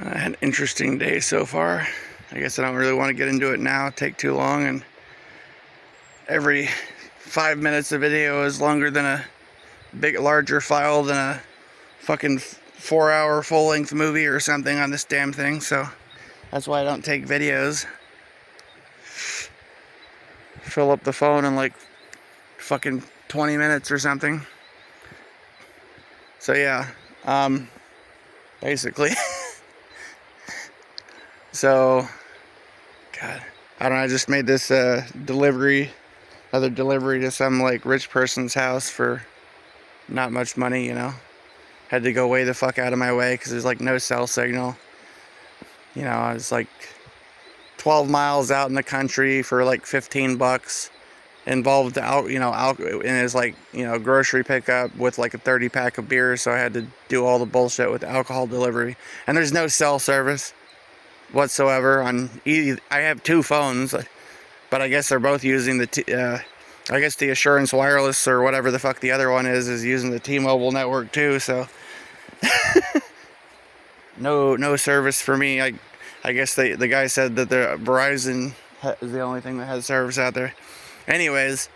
I had an interesting day so far. I guess I don't really want to get into it now. Take too long, and every 5 minutes of video is longer than a larger file than a fucking 4-hour full-length movie or something on this damn thing. So that's why I don't take videos. Fill up the phone in like fucking 20 minutes or something. So yeah, basically. So, God, I don't know, I just made this other delivery to some like rich person's house for not much money, you know. Had to go way the fuck out of my way because there's like no cell signal. You know, I was like 12 miles out in the country for like $15. Involved out, you know, in his like, you know, grocery pickup with like a 30 pack of beer. So I had to do all the bullshit with alcohol delivery, and there's no cell service whatsoever on I have two phones, but I guess they're both using the I guess the Assurance Wireless or whatever the fuck the other one is using the T-Mobile network too. So no service for me. I guess the guy said that the Verizon is the only thing that has service out there. Anyways,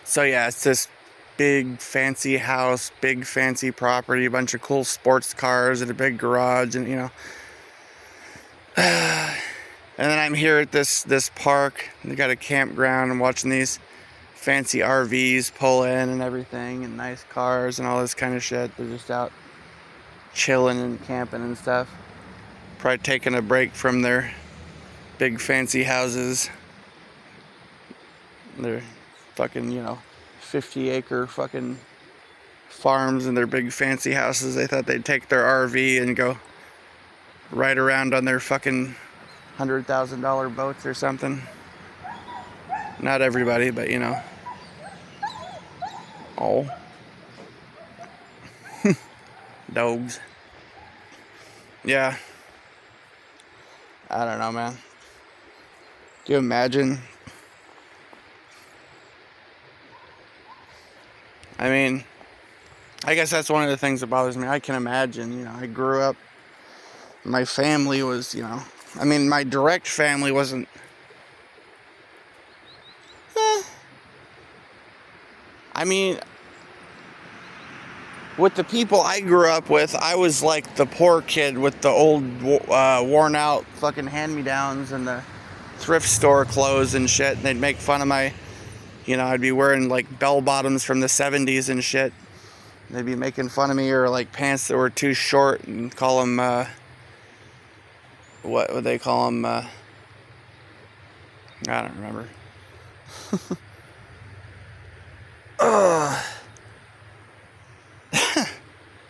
so yeah, it's this big fancy house, big fancy property, a bunch of cool sports cars and a big garage, and you know. And then I'm here at this park. They got a campground. I'm watching these fancy RVs pull in and everything, and nice cars and all this kind of shit. They're just out chilling and camping and stuff. Probably taking a break from their big fancy houses. Their fucking, you know, 50-acre fucking farms and their big fancy houses. They thought they'd take their RV and go ride around on their fucking $100,000 boats or something. Not everybody, but you know. Oh. Dogs. Yeah. I don't know, man. Do you imagine? I mean, I guess that's one of the things that bothers me. I can imagine, you know, I grew up, my family was, you know, I mean, my direct family wasn't, I mean, with the people I grew up with, I was like the poor kid with the old, worn out fucking hand-me-downs and the thrift store clothes and shit. And they'd make fun of my, you know, I'd be wearing like bell bottoms from the 70s and shit. They'd be making fun of me, or like pants that were too short, and call them, what would they call them? I don't remember.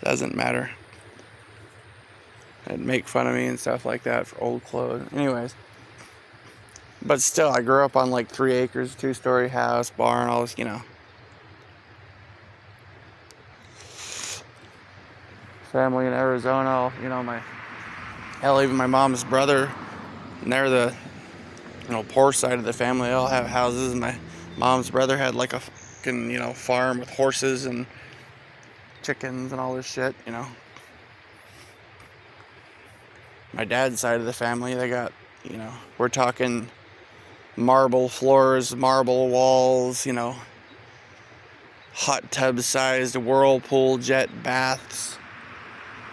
Doesn't matter. They'd make fun of me and stuff like that for old clothes. Anyways. But still, I grew up on like 3 acres, 2-story house, barn, all this, you know. Family in Arizona, you know, hell, even my mom's brother, and they're the, you know, poor side of the family. They all have houses, and my mom's brother had like a fucking, you know, farm with horses and chickens and all this shit, you know. My dad's side of the family, they got, you know, we're talking marble floors, marble walls, you know, hot tub sized whirlpool jet baths,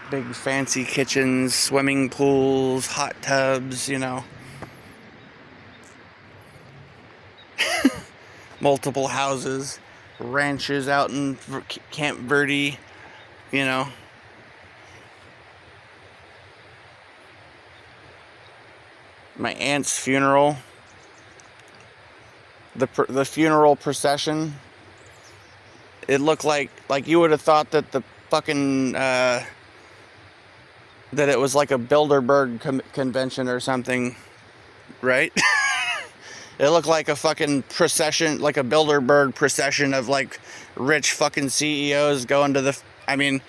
big fancy kitchens, swimming pools, hot tubs, you know. Multiple houses, ranches out in Camp Verde, you know. My aunt's funeral, the funeral procession, it looked like you would have thought that the fucking that it was like a Bilderberg convention or something, right? It looked like a fucking procession, like a Bilderberg procession of like rich fucking CEOs going to the, I mean,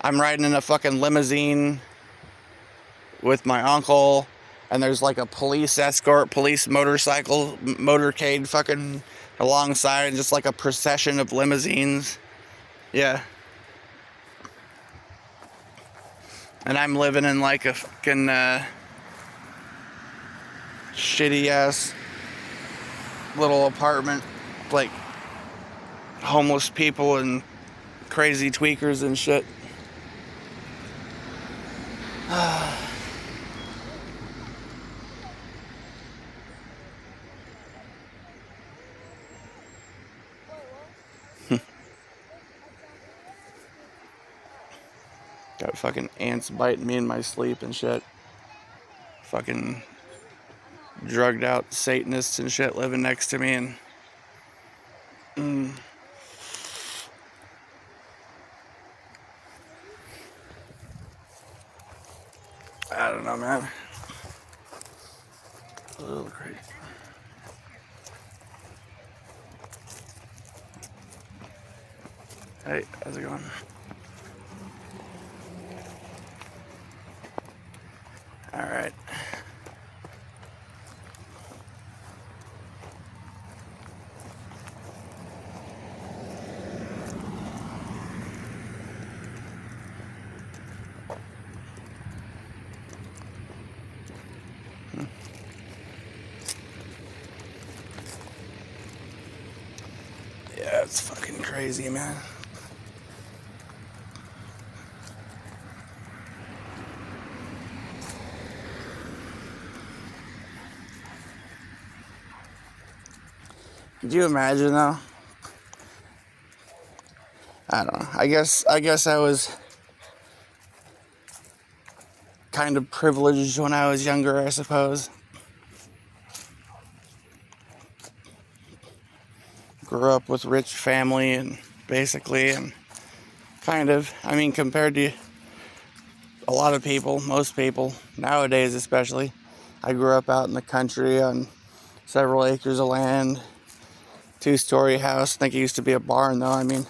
I'm riding in a fucking limousine with my uncle, and there's like a police escort, police motorcade fucking alongside, just like a procession of limousines. Yeah. And I'm living in like a fucking shitty ass little apartment, like homeless people and crazy tweakers and shit. Got fucking ants biting me in my sleep and shit. Fucking drugged out Satanists and shit living next to me, and I don't know, man. A little crazy. Hey, how's it going? Alright. Yeah, it's fucking crazy, man. Could you imagine though? I don't know. I guess I was kind of privileged when I was younger, I suppose. Grew up with rich family and basically, and kind of, I mean, compared to a lot of people, most people nowadays especially, I grew up out in the country on several acres of land, 2-story house. I think it used to be a barn though. I mean,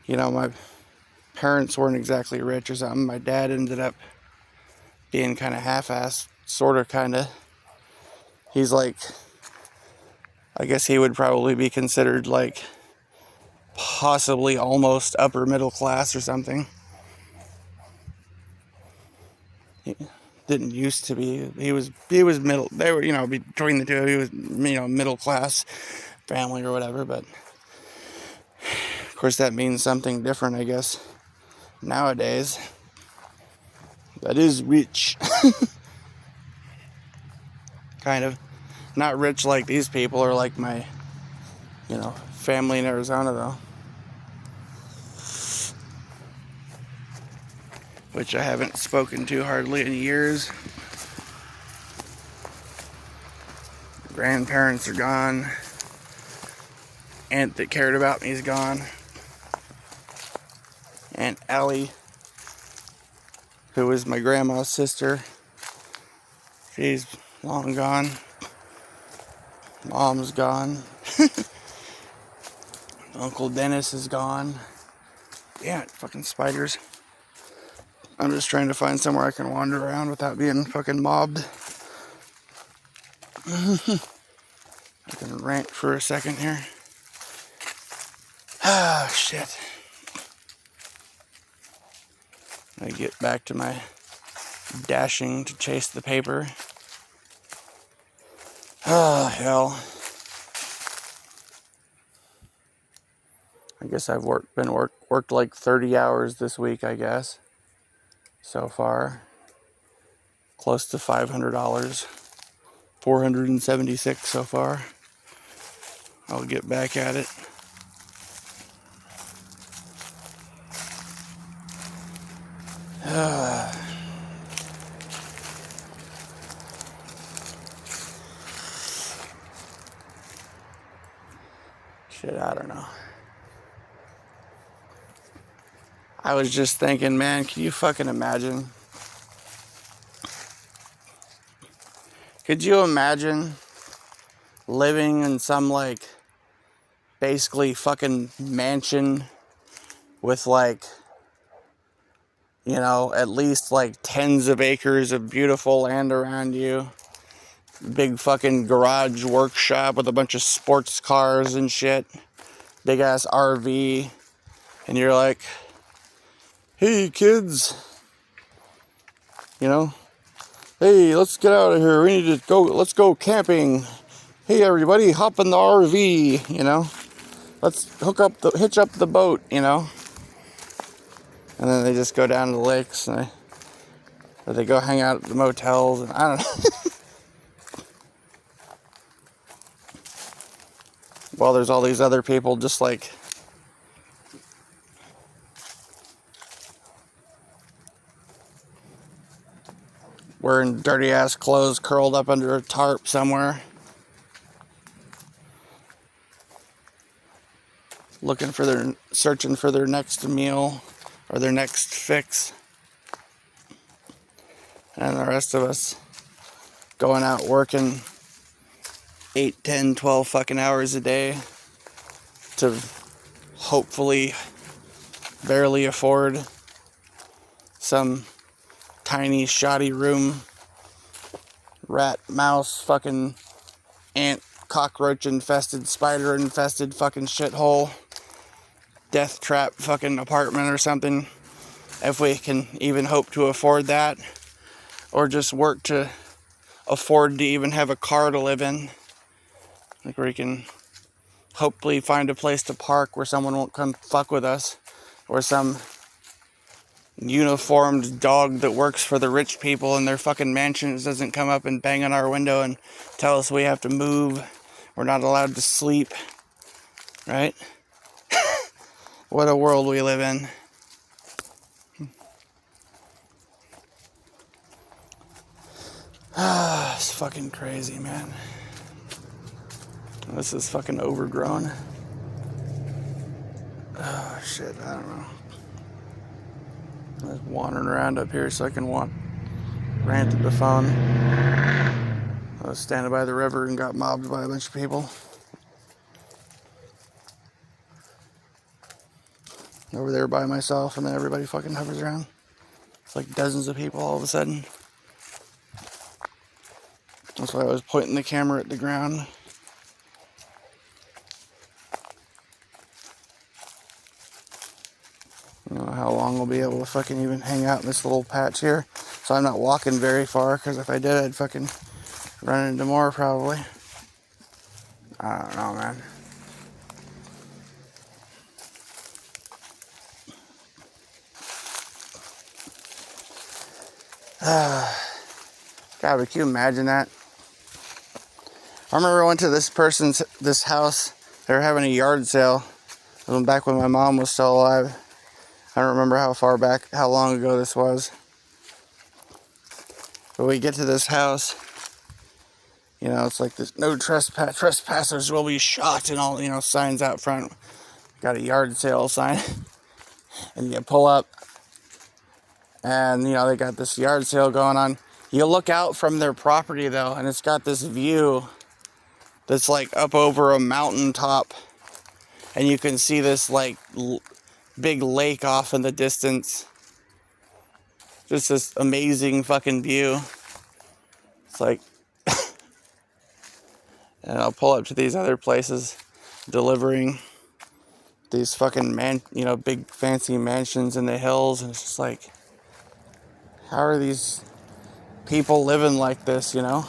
you know, my parents weren't exactly rich or something. My dad ended up being kind of half-assed, sort of, kind of. He's like, I guess he would probably be considered like possibly almost upper middle class or something. He didn't used to be. He was middle. They were, you know, between the two, he was, you know, middle class family or whatever. But of course, that means something different, I guess, nowadays. That is rich. Kind of. Not rich like these people or like my, you know, family in Arizona, though. Which I haven't spoken to hardly in years. Grandparents are gone. Aunt that cared about me is gone. Aunt Allie, who was my grandma's sister, she's long gone. Mom's gone. Uncle Dennis is gone. Yeah, fucking spiders. I'm just trying to find somewhere I can wander around without being fucking mobbed. I can rant for a second here. Ah, shit. I get back to my dashing to chase the paper. Ah, hell. I guess I've worked like 30 hours this week, I guess. So far. Close to $500. 476 so far. I'll get back at it. Shit, I don't know. I was just thinking, man, can you fucking imagine? Could you imagine living in some, like, basically fucking mansion with, like, you know, at least like tens of acres of beautiful land around you? Big fucking garage workshop with a bunch of sports cars and shit. Big ass RV. And you're like, hey kids, you know. Hey, let's get out of here. We need to go. Let's go camping. Hey, everybody, hop in the RV. You know, let's hitch up the boat. You know, and then they just go down to the lakes and they go hang out at the motels. And I don't know. While there's all these other people just like wearing dirty ass clothes, curled up under a tarp somewhere, searching for their next meal or their next fix. And the rest of us going out working 8, 10, 12 fucking hours a day to hopefully barely afford some tiny shoddy room, rat, mouse, fucking ant, cockroach infested, spider infested fucking shithole, death trap fucking apartment or something, if we can even hope to afford that, or just work to afford to even have a car to live in, like where you can hopefully find a place to park where someone won't come fuck with us, or some uniformed dog that works for the rich people in their fucking mansions doesn't come up and bang on our window and tell us we have to move, we're not allowed to sleep, right? What a world we live in. It's fucking crazy, man. This is fucking overgrown. Oh shit, I don't know. I was wandering around up here so I can rant at the phone. I was standing by the river and got mobbed by a bunch of people. Over there by myself, and then everybody fucking hovers around. It's like dozens of people all of a sudden. That's why I was pointing the camera at the ground. I don't know how long we'll be able to fucking even hang out in this little patch here. So I'm not walking very far, because if I did, I'd fucking run into more probably. I don't know, man. God, but can you imagine that? I remember I went to this house. They were having a yard sale. It was back when my mom was still alive. I don't remember how long ago this was. But we get to this house. You know, it's like this, no trespassers will be shot, and all, you know, signs out front. Got a yard sale sign. And you pull up, and, you know, they got this yard sale going on. You look out from their property, though, and it's got this view that's, like, up over a mountaintop. And you can see this, like, big lake off in the distance. Just this amazing fucking view. It's like... And I'll pull up to these other places, delivering these fucking big fancy mansions in the hills. And it's just like... How are these people living like this, you know?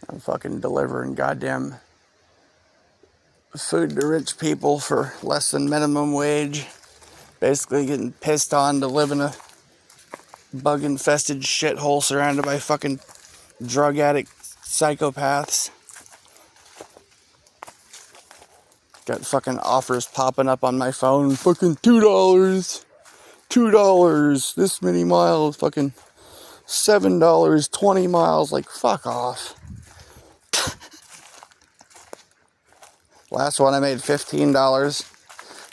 I'm fucking delivering goddamn food to rich people for less than minimum wage. Basically getting pissed on to live in a bug-infested shithole surrounded by fucking drug addict psychopaths. Got fucking offers popping up on my phone. Fucking $2. $2. This many miles. Fucking $7. 20 miles. Like, fuck off. Last one I made $15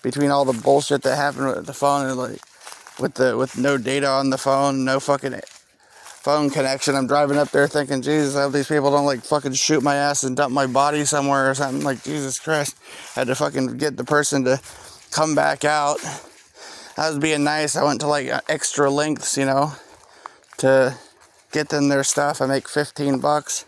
between all the bullshit that happened with the phone, and like with no data on the phone, no fucking phone connection. I'm driving up there thinking, Jesus, I hope these people don't like fucking shoot my ass and dump my body somewhere or something. Like, Jesus Christ. I had to fucking get the person to come back out. I was being nice. I went to like extra lengths, you know, to get them their stuff. I make 15 bucks.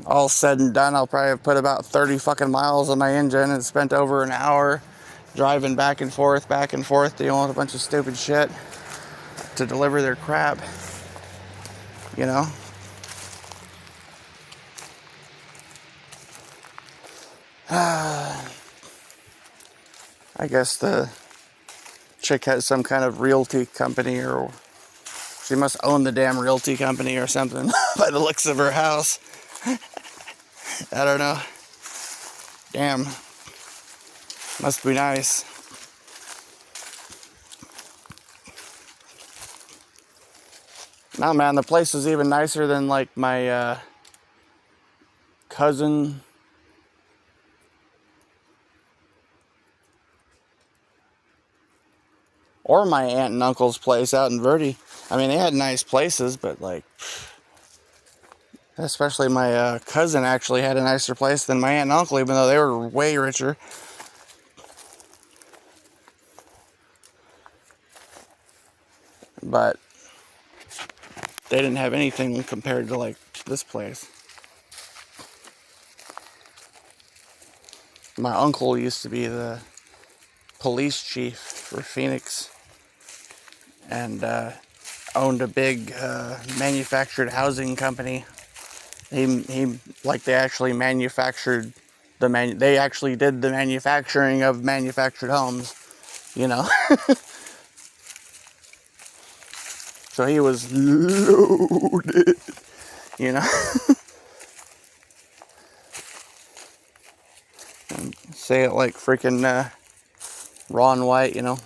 All said and done, I'll probably have put about 30 fucking miles on my engine and spent over an hour driving back and forth, dealing with a bunch of stupid shit to deliver their crap, you know. I guess the chick has some kind of realty company, or she must own the damn realty company or something by the looks of her house. I don't know. Damn. Must be nice. No, man, the place is even nicer than like my cousin. Or my aunt and uncle's place out in Verde. I mean, they had nice places, but like, especially my cousin actually had a nicer place than my aunt and uncle, even though they were way richer. But they didn't have anything compared to like this place. My uncle used to be the police chief for Phoenix, and owned a big manufactured housing company. He like they actually manufactured they actually did the manufacturing of manufactured homes, you know. So he was loaded, you know. Say it like freaking Ron White, you know.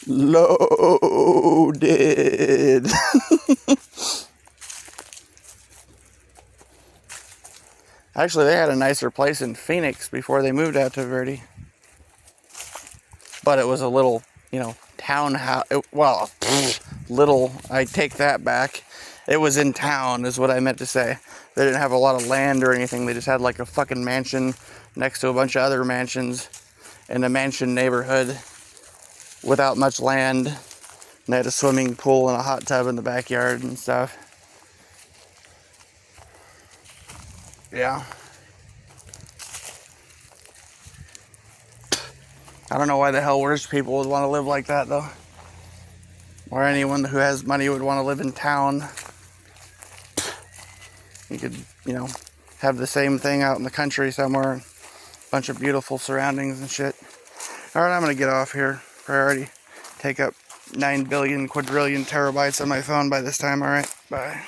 Loaded. Actually, they had a nicer place in Phoenix before they moved out to Verde. But it was a little, you know, townhouse. Well, little, I take that back. It was in town, is what I meant to say. They didn't have a lot of land or anything. They just had like a fucking mansion next to a bunch of other mansions in a mansion neighborhood without much land. And they had a swimming pool and a hot tub in the backyard and stuff. Yeah. I don't know why the hell rich people would want to live like that, though. Or anyone who has money would want to live in town. You could, you know, have the same thing out in the country somewhere. A bunch of beautiful surroundings and shit. Alright, I'm going to get off here. Priority. Take up 9 billion quadrillion terabytes on my phone by this time. Alright, bye.